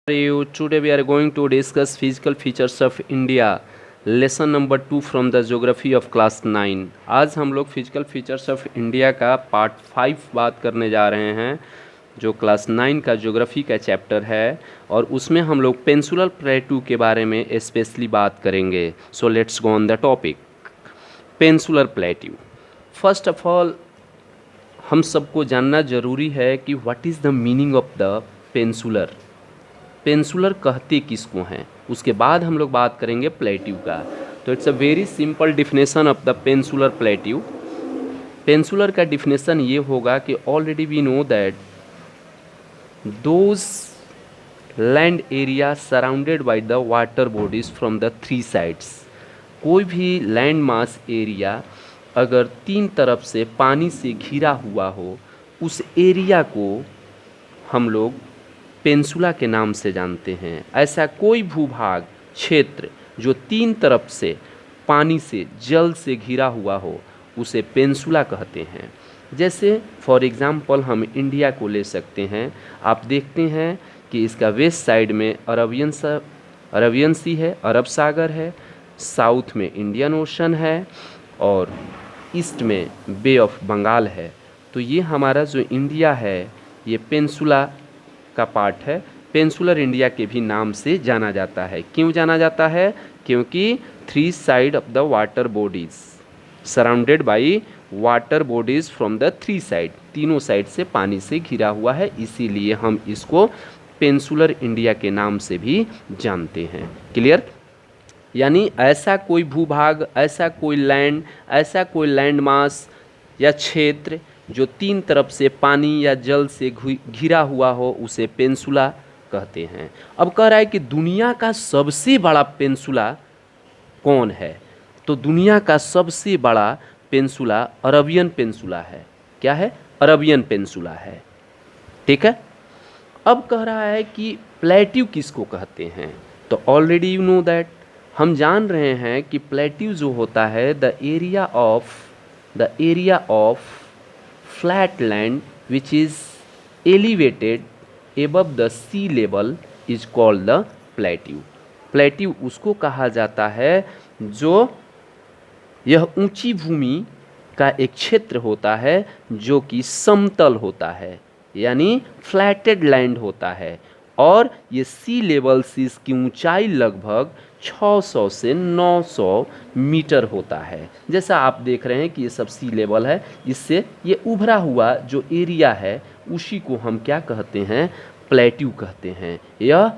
You today we are going to discuss physical features of India lesson number 2 from the geography of class 9। आज हम लोग physical features of India का part 5 बात करने जा रहे हैं जो क्लास 9 का ज्योग्राफी का चैप्टर है और उसमें हम लोग पेंसुलर प्लेटू के बारे में स्पेशली बात करेंगे। So let's go on the topic peninsular plateau. First of all हम सबको जानना ज़रूरी है कि what is the meaning of the peninsular. Peninsular कहते किसको हैं, उसके बाद हम लोग बात करेंगे प्लेट्यू का। तो it's a very simple definition of the peninsular plateau. Peninsular का डिफिनेशन ये होगा कि already we know that those land area surrounded by the water bodies from the three sides. कोई भी लैंड मास एरिया अगर तीन तरफ से पानी से घिरा हुआ हो उस एरिया को हम लोग पेंसुला के नाम से जानते हैं। ऐसा कोई भूभाग क्षेत्र जो तीन तरफ से पानी से जल से घिरा हुआ हो उसे पेंसुला कहते हैं। जैसे फॉर एग्ज़ाम्पल हम इंडिया को ले सकते हैं। आप देखते हैं कि इसका वेस्ट साइड में अरबियन सी है, अरब सागर है, साउथ में इंडियन ओशन है और ईस्ट में बे ऑफ बंगाल है। तो ये हमारा जो इंडिया है ये पेंसुला का पार्ट है। पेंसुलर इंडिया के भी नाम से जाना जाता है। क्यों जाना जाता है? क्योंकि three side of the water bodies surrounded by water bodies from the three side, तीनों साइड से पानी से घिरा हुआ है, इसीलिए हम इसको पेंसुलर इंडिया के नाम से भी जानते हैं। क्लियर? यानी ऐसा कोई भूभाग, ऐसा कोई लैंड, ऐसा कोई लैंड मास या क्षेत्र जो तीन तरफ से पानी या जल से घिरा हुआ हो उसे पेंसुला कहते हैं। अब कह रहा है कि दुनिया का सबसे बड़ा पेंसुला कौन है? तो दुनिया का सबसे बड़ा पेंसुला अरबियन पेंसुला है। क्या है? अरबियन पेंसुला है। ठीक है। अब कह रहा है कि प्लेट्यू किसको कहते हैं? तो ऑलरेडी यू नो दैट, हम जान रहे हैं कि प्लेट्यू जो होता है the area of flat land which is elevated above the sea level is called the plateau। plateau उसको कहा जाता है जो यह ऊंची भूमि का एक क्षेत्र होता है जो कि समतल होता है, यानी फ्लैटेड लैंड होता है और ये सी लेवल से इसकी ऊंचाई लगभग 600 से 900 मीटर होता है। जैसा आप देख रहे हैं कि ये सब सी लेवल है, इससे ये उभरा हुआ जो एरिया है उसी को हम क्या कहते हैं? प्लेट्यू कहते हैं। यह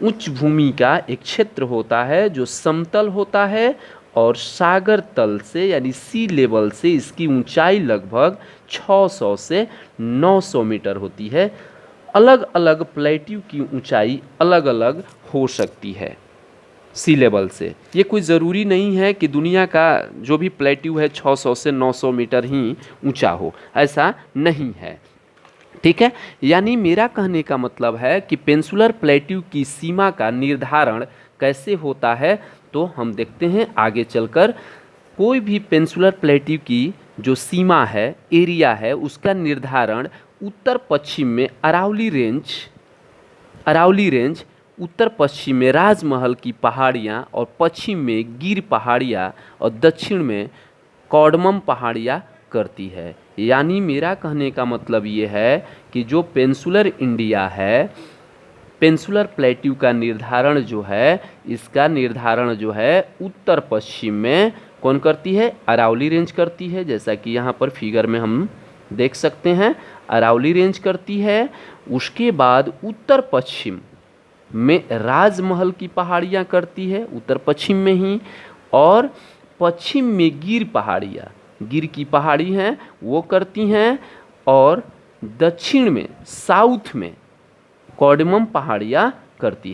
उच्च भूमि का एक क्षेत्र होता है जो समतल होता है और सागर तल से यानी सी लेवल से इसकी ऊंचाई लगभग 600 से 900 मीटर होती है। अलग अलग प्लेट्यू की ऊंचाई अलग अलग हो सकती है सी लेवल से। ये कोई ज़रूरी नहीं है कि दुनिया का जो भी प्लेट्यू है 600 से 900 मीटर ही ऊंचा हो, ऐसा नहीं है। ठीक है। यानी मेरा कहने का मतलब है कि पेंसुलर प्लेट्यू की सीमा का निर्धारण कैसे होता है, तो हम देखते हैं आगे चलकर। कोई भी पेंसुलर प्लेट्यू की जो सीमा है, एरिया है, उसका निर्धारण उत्तर पश्चिम में अरावली रेंज, उत्तर पश्चिम में राजमहल की पहाड़ियाँ और पश्चिम में गिर पहाड़ियाँ और दक्षिण में कौडमम पहाड़ियाँ करती है। यानी मेरा कहने का मतलब ये है कि जो पेंसुलर इंडिया है, पेंसुलर प्लेट्यू का निर्धारण जो है, इसका निर्धारण जो है उत्तर पश्चिम में कौन करती है? अरावली रेंज करती है। जैसा कि यहाँ पर फिगर में हम देख सकते हैं, अरावली रेंज करती है। उसके बाद उत्तर पश्चिम में राजमहल की पहाड़ियाँ करती है, उत्तर पश्चिम में ही, और पश्चिम में गिर की पहाड़ी हैं वो करती हैं, और दक्षिण में साउथ में कौडमम पहाड़ियाँ करती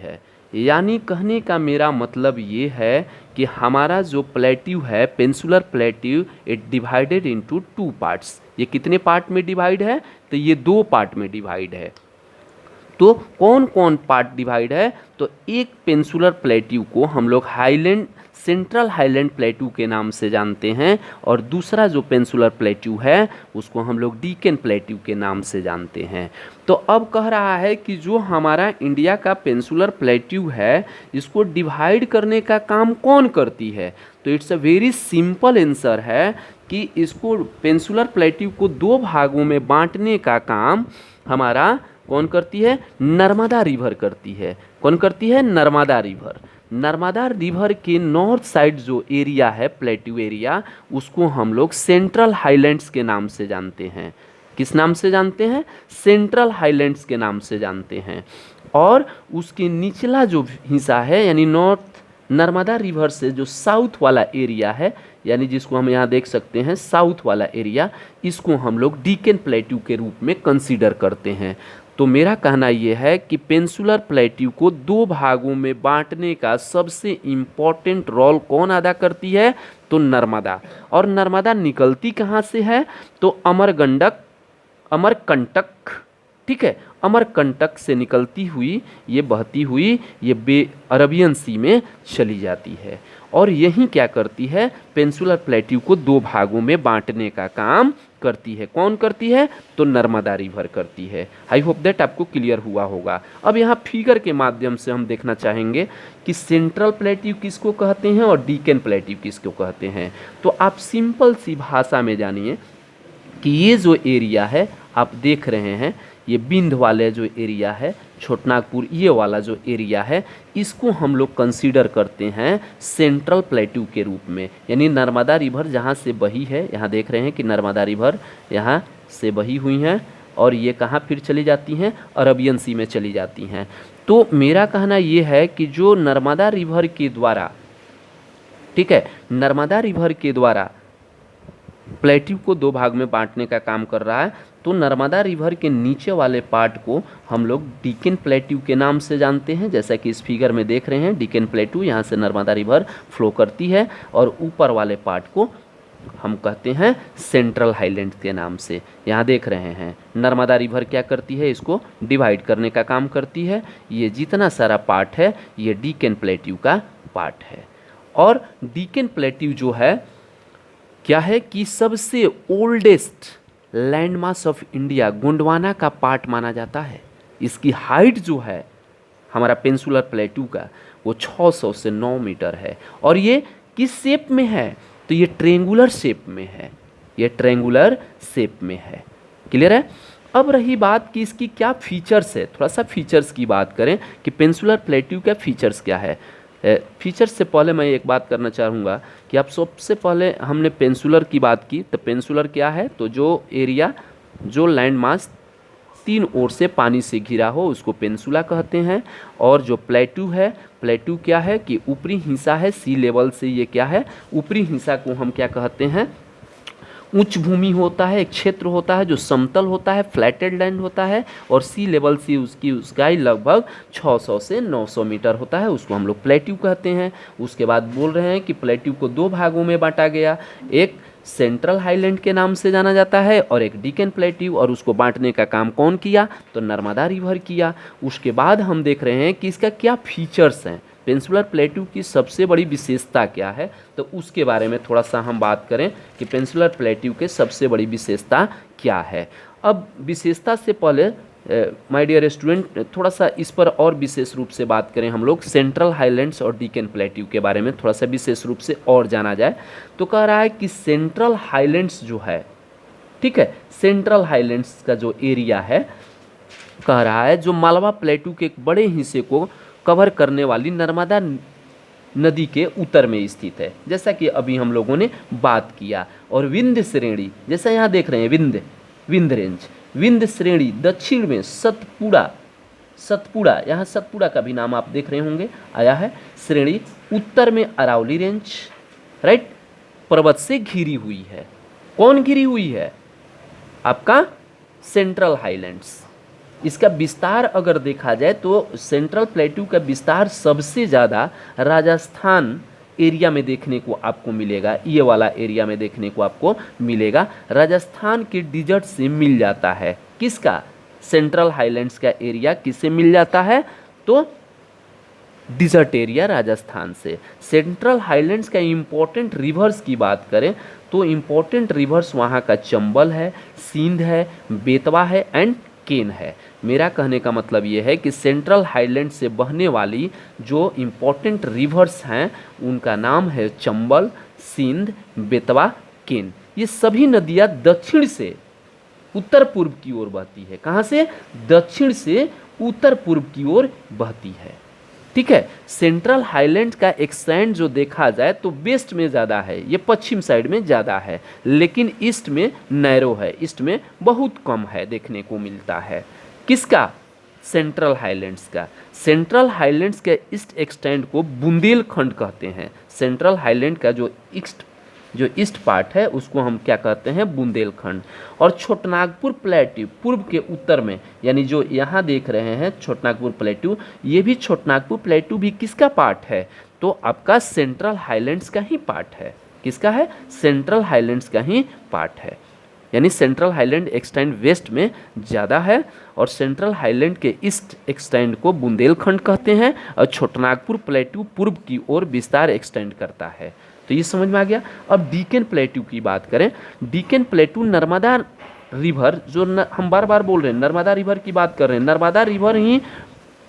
है। यानी कहने का मेरा मतलब ये है कि हमारा जो प्लेट्यू है, peninsular plateau, it divided into 2 parts. ये कितने पार्ट में डिवाइड है? तो ये 2 पार्ट में डिवाइड है। तो कौन कौन पार्ट डिवाइड है, तो एक पेनिनसुलर प्लेट्यू को हम लोग हाईलैंड सेंट्रल हाईलैंड प्लेट्यू के नाम से जानते हैं, और दूसरा जो पेनिनसुलर प्लेट्यू है उसको हम लोग डीकन प्लेट्यू के नाम से जानते हैं। तो अब कह रहा है कि जो हमारा इंडिया का पेनिनसुलर प्लेट्यू है इसको डिवाइड करने का काम कौन करती है, तो it's a very simple answer है कि इसको पेनिनसुलर प्लेट्यू को दो भागों में बांटने का काम हमारा कौन करती है, नर्मदा रिवर करती है। कौन करती है, नर्मदा रिवर। नर्मदा रिवर के नॉर्थ साइड जो एरिया है प्लेट्यू एरिया, उसको हम लोग सेंट्रल हाईलैंड्स के नाम से जानते हैं। किस नाम से जानते हैं, सेंट्रल हाईलैंड्स के नाम से जानते हैं। और उसके निचला जो हिस्सा है यानी नॉर्थ नर्मदा रिवर से जो साउथ वाला एरिया है, यानी जिसको हम यहाँ देख सकते हैं साउथ वाला एरिया, इसको हम लोग डीकन प्लेट्यू के रूप में कंसीडर करते हैं। तो मेरा कहना यह है कि पेनिनसुलर प्लेट्यू को दो भागों में बांटने का सबसे इम्पॉर्टेंट रोल कौन अदा करती है, तो नर्मदा। और नर्मदा निकलती कहाँ से है, तो अमरकंटक, ठीक है, अमरकंटक से निकलती हुई ये बहती हुई ये अरबियन सी में चली जाती है, और यही क्या करती है, पेनिनसुलर प्लेट्यू को दो भागों में बांटने का काम करती है। कौन करती है, तो नर्मदा रिवर करती है। आई होप दैट आपको क्लियर हुआ होगा। अब यहाँ फिगर के माध्यम से हम देखना चाहेंगे कि सेंट्रल प्लेट्यू किसको कहते हैं और डीकन प्लेट्यू किसको कहते हैं। तो आप सिंपल सी भाषा में जानिए कि ये जो एरिया है आप देख रहे हैं, ये बिंद वाले जो एरिया है, छोटनागपुर ये वाला जो एरिया है, इसको हम लोग कंसीडर करते हैं सेंट्रल प्लेट्यू के रूप में। यानी नर्मदा रिवर जहाँ से बही है, यहाँ देख रहे हैं कि नर्मदा रिवर यहाँ से बही हुई हैं और ये कहाँ फिर चली जाती हैं, अरबियन सी में चली जाती हैं। तो मेरा कहना ये है कि जो नर्मदा रिवर के द्वारा, ठीक है, नर्मदा रिवर के द्वारा प्लेट्यू को दो भाग में बांटने का काम कर रहा है, तो नर्मदा रिवर के नीचे वाले पार्ट को हम लोग डीकन प्लेट्यू के नाम से जानते हैं। जैसा कि इस फिगर में देख रहे हैं, डीकन प्लेट्यू यहाँ से नर्मदा रिवर फ्लो करती है, और ऊपर वाले पार्ट को हम कहते हैं सेंट्रल हाईलैंड के नाम से। यहाँ देख रहे हैं नर्मदा रिवर क्या करती है, इसको डिवाइड करने का काम करती है। ये जितना सारा पार्ट है ये डीकन प्लेट्यू का पार्ट है। और डीकन प्लेट्यू जो है क्या है कि सबसे oldest landmass of India Gondwana का पार्ट माना जाता है। इसकी हाइट जो है हमारा पेनिनसुलर प्लेट्यू का वो 600 से 9 मीटर है। और ये किस शेप में है, तो ये ट्रेंगुलर शेप में है, ये ट्रेंगुलर शेप में है। क्लियर है। अब रही बात कि इसकी क्या फीचर्स है, थोड़ा सा फीचर्स की बात करें कि पेनिनसुलर प्लेट्यू का फीचर्स क्या है। फीचर्स से पहले मैं एक बात करना चाहूँगा कि आप सबसे पहले हमने पेनिनसुलर की बात की, तो पेनिनसुलर क्या है, तो जो एरिया जो लैंड मास तीन ओर से पानी से घिरा हो उसको पेनिनसुला कहते हैं। और जो प्लेट्यू है, प्लेट्यू क्या है कि ऊपरी हिस्सा है, सी लेवल से ये क्या है, ऊपरी हिस्सा को हम क्या कहते हैं, उच्च भूमि होता है, एक क्षेत्र होता है जो समतल होता है, फ्लैटेड लैंड होता है, और सी लेवल से उसकी ऊंचाई लगभग 600 से 900 मीटर होता है, उसको हम लोग प्लेट्यू कहते हैं। उसके बाद बोल रहे हैं कि प्लेट्यू को दो भागों में बांटा गया, एक सेंट्रल हाईलैंड के नाम से जाना जाता है और एक डीकन प्लेट्यू, और उसको बांटने का काम कौन किया, तो नर्मदा रिवर किया। उसके बाद हम देख रहे हैं कि इसका क्या फीचर्स हैं, पेनिनसुलर प्लेट्यू की सबसे बड़ी विशेषता क्या है, तो उसके बारे में थोड़ा सा हम बात करें कि पेनिनसुलर प्लेट्यू के सबसे बड़ी विशेषता क्या है। अब विशेषता से पहले माय डियर स्टूडेंट थोड़ा सा इस पर और विशेष रूप से बात करें हम लोग, सेंट्रल हाईलैंड्स और डीकन प्लेट्यू के बारे में थोड़ा सा विशेष रूप से और जाना जाए, तो कह रहा है कि सेंट्रल हाईलैंड्स जो है, ठीक है, सेंट्रल हाईलैंड्स का जो एरिया है, कह रहा है जो मालवा प्लेट्यू के एक बड़े हिस्से को कवर करने वाली नर्मदा नदी के उत्तर में स्थित है, जैसा कि अभी हम लोगों ने बात किया। और विंध्य श्रेणी, जैसा यहाँ देख रहे हैं विंध्य रेंज, विंध्य श्रेणी दक्षिण में सतपुड़ा, यहाँ सतपुड़ा का भी नाम आप देख रहे होंगे आया है, श्रेणी उत्तर में अरावली रेंज, राइट, पर्वत से घिरी हुई है। कौन घिरी हुई है, आपका सेंट्रल हाईलैंड्स। इसका विस्तार अगर देखा जाए तो सेंट्रल प्लेट्यू का विस्तार सबसे ज़्यादा राजस्थान एरिया में देखने को आपको मिलेगा, ये वाला एरिया में देखने को आपको मिलेगा। राजस्थान के डिजर्ट से मिल जाता है, किसका, सेंट्रल हाईलैंड्स का एरिया किससे मिल जाता है? तो डिजर्ट एरिया राजस्थान से। सेंट्रल हाईलैंड्स का इम्पोर्टेंट रिवर्स की बात करें तो इम्पोर्टेंट रिवर्स वहाँ का चंबल है, सिंध है, बेतवा है एंड केन है। मेरा कहने का मतलब ये है कि सेंट्रल हाईलैंड से बहने वाली जो इम्पोर्टेंट रिवर्स हैं उनका नाम है चंबल, सिंध, बेतवा, केन। ये सभी नदियाँ दक्षिण से उत्तर पूर्व की ओर बहती है। कहाँ से? दक्षिण से उत्तर पूर्व की ओर बहती है। ठीक है। सेंट्रल हाईलैंड का एक्सटेंट जो देखा जाए तो वेस्ट में ज़्यादा है, ये पश्चिम साइड में ज़्यादा है, लेकिन ईस्ट में नैरो है, ईस्ट में बहुत कम है देखने को मिलता है। किसका? सेंट्रल हाईलैंड्स का। सेंट्रल हाईलैंड्स के ईस्ट एक्सटेंट को बुंदेलखंड कहते हैं। सेंट्रल हाईलैंड का जो ईस्ट पार्ट है उसको हम क्या कहते हैं? बुंदेलखंड। और छोटनागपुर प्लेट्यू पूर्व के उत्तर में, यानी जो यहाँ देख रहे हैं छोटनागपुर प्लेट्यू, ये भी छोटनागपुर प्लेट्यू भी किसका पार्ट है? तो आपका सेंट्रल हाईलैंड्स का ही पार्ट है। किसका है? सेंट्रल हाईलैंड्स का ही पार्ट है। यानी सेंट्रल हाईलैंड एक्सटेंड वेस्ट में ज़्यादा है और सेंट्रल हाईलैंड के ईस्ट एक्सटेंड को बुंदेलखंड कहते हैं और छोटनागपुर प्लेट्यू पूर्व की ओर विस्तार एक्सटेंड करता है। तो ये समझ में आ गया। अब डीकन प्लेट्यू की बात करें, डीकन प्लेट्यू नर्मदा रिवर जो हम बार बार बोल रहे हैं, नर्मदा रिवर की बात कर रहे हैं, नर्मदा रिवर ही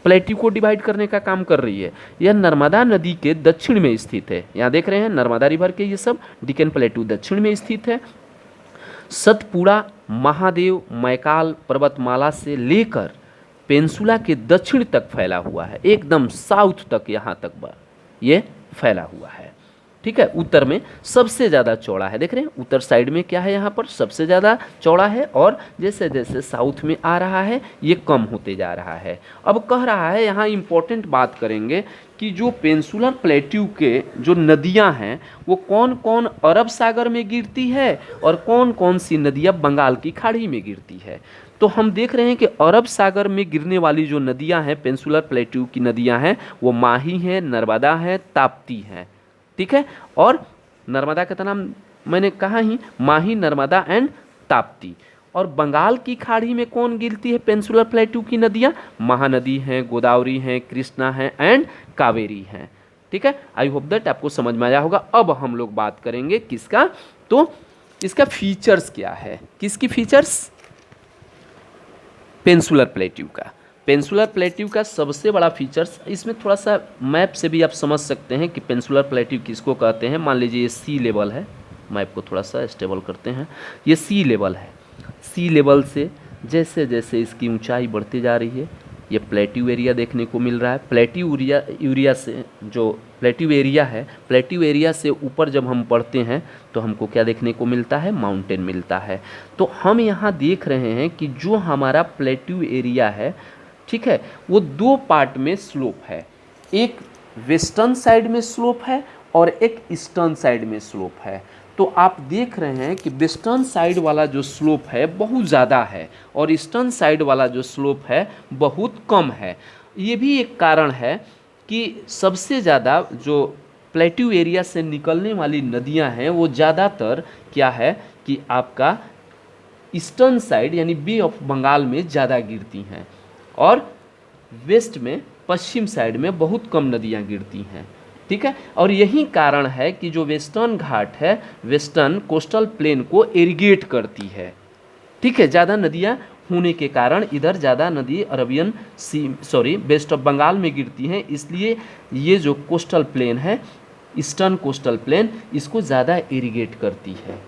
प्लेट्यू को डिवाइड करने का काम कर रही है। यह नर्मदा नदी के दक्षिण में स्थित है। यहाँ देख रहे हैं नर्मदा रिवर के ये सब, डीकन प्लेट्यू दक्षिण में स्थित है। सतपुड़ा, महादेव, मैकाल पर्वतमाला से लेकर पेंसुला के दक्षिण तक फैला हुआ है, एकदम साउथ तक यहाँ तक ये फैला हुआ है। ठीक है। उत्तर में सबसे ज़्यादा चौड़ा है, देख रहे हैं उत्तर साइड में क्या है, यहाँ पर सबसे ज़्यादा चौड़ा है और जैसे जैसे साउथ में आ रहा है ये कम होते जा रहा है। अब कह रहा है यहाँ इम्पोर्टेंट बात करेंगे कि जो पेंसुलर प्लेट्यू के जो नदियाँ हैं वो कौन कौन अरब सागर में गिरती है और कौन कौन सी नदियाँ बंगाल की खाड़ी में गिरती है। तो हम देख रहे हैं कि अरब सागर में गिरने वाली जो नदियाँ हैं, पेंसुलर प्लेट्यू की नदियाँ हैं, वो माही हैं, नर्मदा हैं, ताप्ती हैं। ठीक है। और नर्मदा का नाम मैंने कहा ही, माही, नर्मदा एंड ताप्ती। और बंगाल की खाड़ी में कौन गिरती है पेंसुलर प्लेट्यू की नदियाँ? महानदी हैं, गोदावरी हैं, कृष्णा हैं एंड कावेरी हैं। ठीक है। आई होप दैट आपको समझ में आया होगा। अब हम लोग बात करेंगे किसका? तो इसका फीचर्स क्या है। किसकी फीचर्स? पेंसुलर प्लेट्यू का। पेंसुलर प्लेट्यू का सबसे बड़ा फीचर्स, इसमें थोड़ा सा मैप से भी आप समझ सकते हैं कि पेंसुलर प्लेट्यू किसको कहते हैं। मान लीजिए ये सी लेवल है, मैप को थोड़ा सा स्टेबल करते हैं, ये सी लेवल है। सी लेवल से जैसे जैसे इसकी ऊंचाई बढ़ती जा रही है ये प्लेट्यू एरिया देखने को मिल रहा है। प्लेट्यू एरिया से जो प्लेट्यू एरिया है, प्लेट्यू एरिया से ऊपर जब हम बढ़ते हैं तो हमको क्या देखने को मिलता है? माउंटेन मिलता है। तो हम यहाँ देख रहे हैं कि जो हमारा प्लेट्यू एरिया है, ठीक है, वो दो पार्ट में स्लोप है। एक वेस्टर्न साइड में स्लोप है और एक ईस्टर्न साइड में स्लोप है। तो आप देख रहे हैं कि वेस्टर्न साइड वाला जो स्लोप है बहुत ज़्यादा है और ईस्टर्न साइड वाला जो स्लोप है बहुत कम है। ये भी एक कारण है कि सबसे ज़्यादा जो प्लेट्यू एरिया से निकलने वाली नदियां हैं वो ज़्यादातर क्या है कि आपका ईस्टर्न साइड यानी बे ऑफ बंगाल में ज़्यादा गिरती हैं और वेस्ट में, पश्चिम साइड में बहुत कम नदियां गिरती हैं। ठीक है। और यही कारण है कि जो वेस्टर्न घाट है, वेस्टर्न कोस्टल प्लेन को इरिगेट करती है। ठीक है। ज़्यादा नदियाँ होने के कारण इधर ज़्यादा नदी अरबियन वेस्ट ऑफ बंगाल में गिरती हैं, इसलिए ये जो कोस्टल प्लेन है, ईस्टर्न कोस्टल प्लेन, इसको ज़्यादा इरिगेट करती है।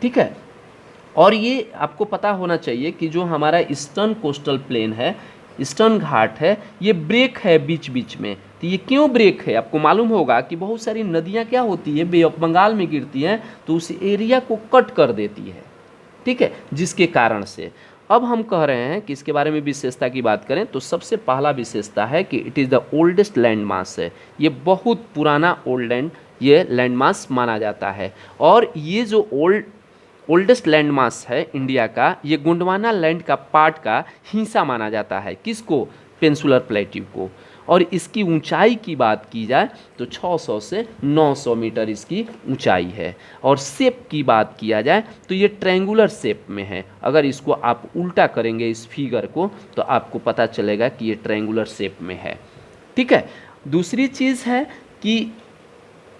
ठीक है। और ये आपको पता होना चाहिए कि जो हमारा ईस्टर्न कोस्टल प्लेन है, ईस्टर्न घाट है, ये ब्रेक है बीच बीच में। तो ये क्यों ब्रेक है? आपको मालूम होगा कि बहुत सारी नदियाँ क्या होती है, बे ऑफ बंगाल में गिरती हैं तो उस एरिया को कट कर देती है। ठीक है। जिसके कारण से अब हम कह रहे हैं कि इसके बारे में विशेषता की बात करें तो सबसे पहला विशेषता है कि it is the oldest land mass है। ये बहुत पुराना ये लैंड मास माना जाता है। और ये जो ओल्डेस्ट लैंड मास है इंडिया का, ये गोंडवाना लैंड का पार्ट का हिस्सा माना जाता है। किसको? पेनिनसुलर प्लेट्यू को। और इसकी ऊंचाई की बात की जाए तो 600 से 900 मीटर इसकी ऊंचाई है। और शेप की बात किया जाए तो ये ट्रायंगुलर शेप में है। अगर इसको आप उल्टा करेंगे इस फिगर को तो आपको पता चलेगा कि ये ट्रायंगुलर शेप में है। ठीक है। दूसरी चीज़ है कि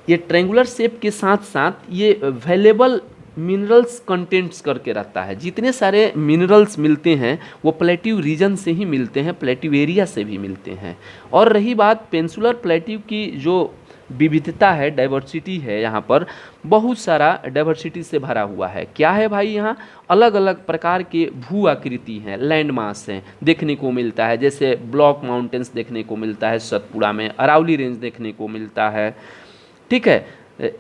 ये ट्रायंगुलर शेप के साथ साथ ये वैल्यूएबल मिनरल्स कंटेंट्स करके रखता है। जितने सारे मिनरल्स मिलते हैं वो प्लेट्यू रीजन से ही मिलते हैं, प्लेट्यू एरिया से भी मिलते हैं। और रही बात पेनिनसुलर प्लेट्यू की जो विविधता है, डाइवर्सिटी है, यहाँ पर बहुत सारा डाइवर्सिटी से भरा हुआ है। क्या है भाई, यहाँ अलग अलग प्रकार के भू आकृति हैं, लैंड मास हैं देखने को मिलता है। जैसे ब्लॉक माउंटेन्स देखने को मिलता है सतपुड़ा में, अरावली रेंज देखने को मिलता है। ठीक है।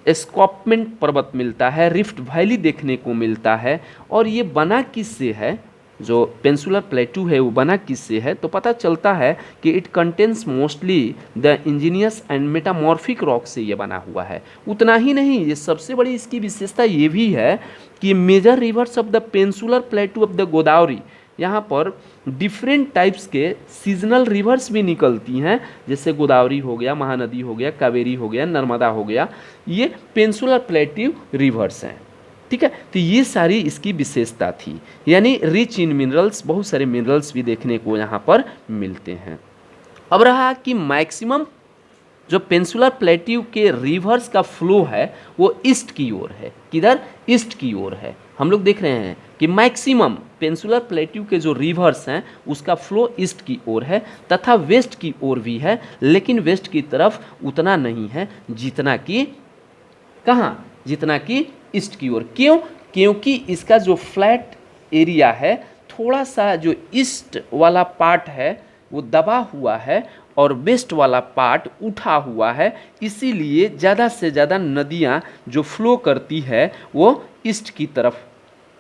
एस्कॉपमेंट पर्वत मिलता है, रिफ्ट वैली देखने को मिलता है। और ये बना किससे है, जो पेनिनसुलर प्लेट्यू है वो बना किससे है, तो पता चलता है कि it contains mostly the Angénieux and metamorphic rock से ये बना हुआ है। उतना ही नहीं, ये सबसे बड़ी इसकी विशेषता ये भी है कि major rivers of the peninsular plateau of the Godavari, यहाँ पर डिफरेंट टाइप्स के सीजनल रिवर्स भी निकलती हैं। जैसे गोदावरी हो गया, महानदी हो गया, कावेरी हो गया, नर्मदा हो गया, ये पेनिनसुलर प्लेट्यू रिवर्स हैं। ठीक है। तो ये सारी इसकी विशेषता थी, यानी रिच इन मिनरल्स, बहुत सारे मिनरल्स भी देखने को यहाँ पर मिलते हैं। अब रहा कि मैक्सिमम जो पेनिनसुलर प्लेट्यू के रिवर्स का फ्लो है वो ईस्ट की ओर है। किधर? ईस्ट की ओर है। हम लोग देख रहे हैं कि मैक्सिमम पेनिनसुलर प्लेट्यू के जो रिवर्स हैं उसका फ्लो ईस्ट की ओर है तथा वेस्ट की ओर भी है, लेकिन वेस्ट की तरफ उतना नहीं है जितना कि कहाँ, जितना कि ईस्ट की ओर। क्यों? क्योंकि इसका जो फ्लैट एरिया है, थोड़ा सा जो ईस्ट वाला पार्ट है वो दबा हुआ है और वेस्ट वाला पार्ट उठा हुआ है। इसीलिए ज़्यादा से ज़्यादा नदियाँ जो फ्लो करती है वो ईस्ट की तरफ,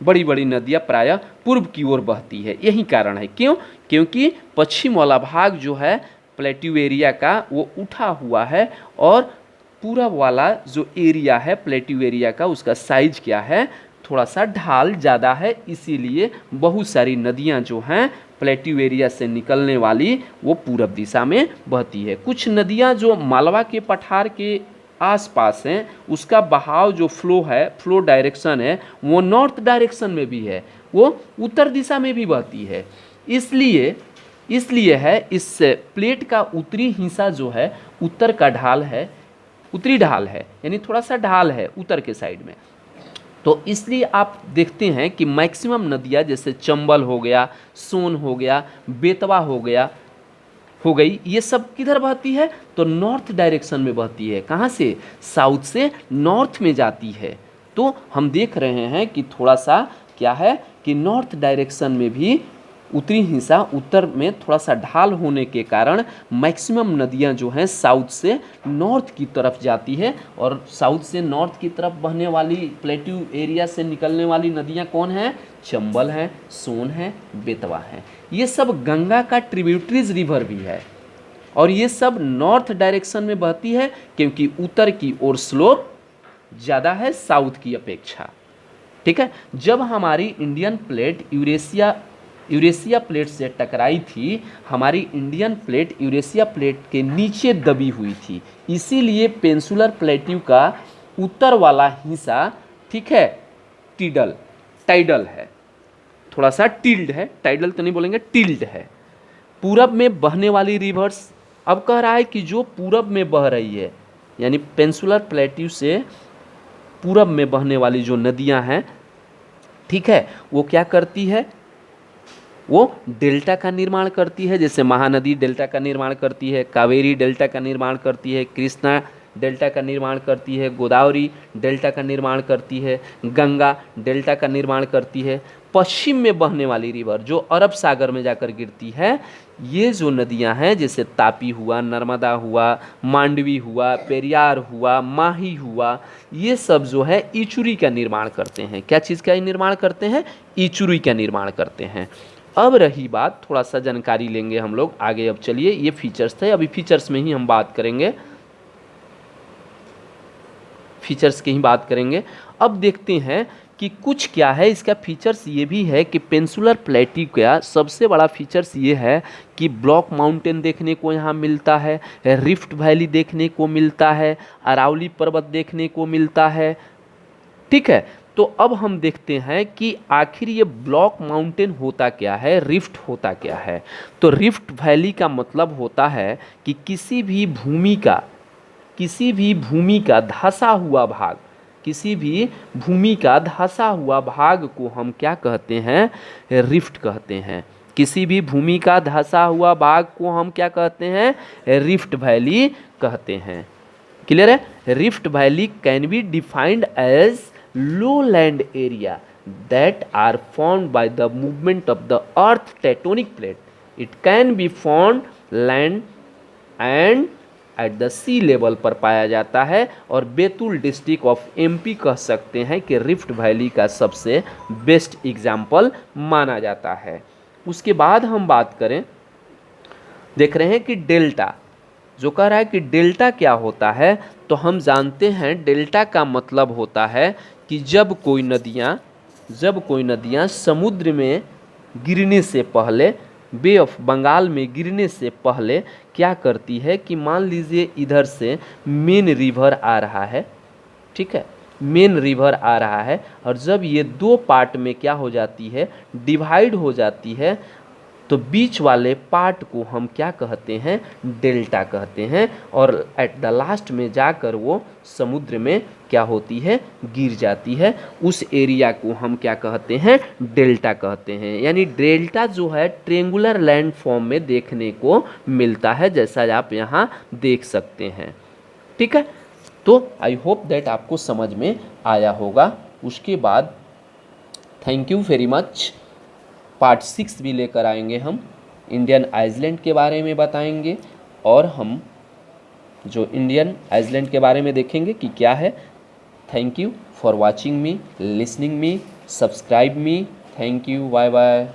बड़ी बड़ी नदियाँ प्रायः पूर्व की ओर बहती है। यही कारण है। क्यों? क्योंकि पश्चिम वाला भाग जो है प्लेट्यू एरिया का वो उठा हुआ है और पूरा वाला जो एरिया है प्लेट्यू एरिया का, उसका साइज क्या है, थोड़ा सा ढाल ज़्यादा है। इसीलिए बहुत सारी नदियाँ जो हैं प्लेट्यू एरिया से निकलने वाली वो पूरब दिशा में बहती है। कुछ नदियाँ जो मालवा के पठार के आसपास हैं उसका बहाव जो फ्लो है, फ्लो डायरेक्शन है, वो नॉर्थ डायरेक्शन में भी है, वो उत्तर दिशा में भी बहती है। इसलिए है इस प्लेट का उत्तरी हिस्सा जो है उत्तर का ढाल है, उत्तरी ढाल है, यानी थोड़ा सा ढाल है उत्तर के साइड में। तो इसलिए आप देखते हैं कि मैक्सिमम नदियाँ जैसे चंबल हो गया, सोन हो गया, बेतवा हो गई, ये सब किधर बहती है, तो नॉर्थ डायरेक्शन में बहती है। कहाँ से? साउथ से नॉर्थ में जाती है। तो हम देख रहे हैं कि थोड़ा सा क्या है कि नॉर्थ डायरेक्शन में भी उत्तरी हिस्सा, उत्तर में थोड़ा सा ढाल होने के कारण मैक्सिमम नदियां जो हैं साउथ से नॉर्थ की तरफ जाती है। और साउथ से नॉर्थ की तरफ बहने वाली प्लेट्यू एरिया से निकलने वाली नदियां कौन हैं? चंबल है, सोन है, बेतवा है। ये सब गंगा का ट्रिब्यूटरीज रिवर भी है और ये सब नॉर्थ डायरेक्शन में बहती है क्योंकि उत्तर की ओर स्लोप ज़्यादा है साउथ की अपेक्षा। ठीक है। जब हमारी इंडियन प्लेट यूरेशिया प्लेट से टकराई थी, हमारी इंडियन प्लेट यूरेशिया प्लेट के नीचे दबी हुई थी। इसीलिए पेनिनसुलर प्लेट्यू का उत्तर वाला हिस्सा, ठीक है, टाइडल है, थोड़ा सा टिल्ड है, टाइडल तो नहीं बोलेंगे, टिल्ड है। पूरब में बहने वाली रिवर्स, अब कह रहा है कि जो पूरब में बह रही है, यानी पेनिनसुलर प्लेट्यू से पूरब में बहने वाली जो नदियां हैं, ठीक है, वो क्या करती है, वो डेल्टा का निर्माण करती है। जैसे महानदी डेल्टा का निर्माण करती है, कावेरी डेल्टा का निर्माण करती है, कृष्णा डेल्टा का निर्माण करती है, गोदावरी डेल्टा का निर्माण करती है, गंगा डेल्टा का निर्माण करती है। पश्चिम में बहने वाली रिवर जो अरब सागर में जाकर गिरती है, ये जो नदियां हैं जैसे तापी हुआ, नर्मदा हुआ, मांडवी हुआ, पेरियार हुआ, माही हुआ, ये सब जो है इचुरी का निर्माण करते हैं। क्या चीज़ का निर्माण करते हैं? इचुरी का निर्माण करते हैं। अब रही बात, थोड़ा सा जानकारी लेंगे हम लोग आगे। अब चलिए, ये फीचर्स थे, अभी फीचर्स में ही हम बात करेंगे, फीचर्स की ही बात करेंगे। अब देखते हैं कि कुछ क्या है, इसका फीचर्स ये भी है कि पेनिनसुलर प्लेट्यू का सबसे बड़ा फीचर्स ये है कि ब्लॉक माउंटेन देखने को यहाँ मिलता है, रिफ्ट वैली देखने को मिलता है, अरावली पर्वत देखने को मिलता है। ठीक है, तो अब हम देखते हैं कि आखिर ये ब्लॉक माउंटेन होता क्या है, रिफ्ट होता क्या है। तो रिफ्ट वैली का मतलब होता है कि किसी भी भूमि का धंसा हुआ भाग, किसी भी भूमि का धंसा हुआ भाग को हम क्या कहते हैं, रिफ्ट कहते हैं। किसी भी भूमि का धंसा हुआ भाग को हम क्या कहते हैं, रिफ्ट वैली कहते हैं। क्लियर है? Rift valley can be defined as lowland area that are formed by the movement of the earth tectonic plate. It can be found land and at the sea level पर पाया जाता है, और Betul district of MP कह सकते हैं कि rift valley का सबसे बेस्ट एग्जाम्पल माना जाता है। उसके बाद हम बात करें, देख रहे हैं कि डेल्टा, जो कह रहा है कि डेल्टा क्या होता है, तो हम जानते हैं डेल्टा का मतलब होता है कि जब कोई नदियाँ समुद्र में गिरने से पहले, बे ऑफ बंगाल में गिरने से पहले क्या करती है कि मान लीजिए इधर से मेन रिवर आ रहा है, ठीक है, मेन रिवर आ रहा है, और जब ये दो पार्ट में क्या हो जाती है, डिवाइड हो जाती है, तो बीच वाले पार्ट को हम क्या कहते हैं, डेल्टा कहते हैं, और एट द लास्ट में जाकर वो समुद्र में क्या होती है, गिर जाती है। उस एरिया को हम क्या कहते हैं, डेल्टा कहते हैं। यानी डेल्टा जो है ट्रेंगुलर लैंड फॉर्म में देखने को मिलता है, जैसा आप यहाँ देख सकते हैं। ठीक है, तो आई होप दैट आपको समझ में आया होगा। उसके बाद thank you very much. Part 6 भी लेकर आएंगे हम, इंडियन आइसलैंड के बारे में बताएंगे, और हम जो इंडियन आइसलैंड के बारे में देखेंगे कि क्या है। Thank you for watching me, listening me, subscribe me. Thank you, bye bye.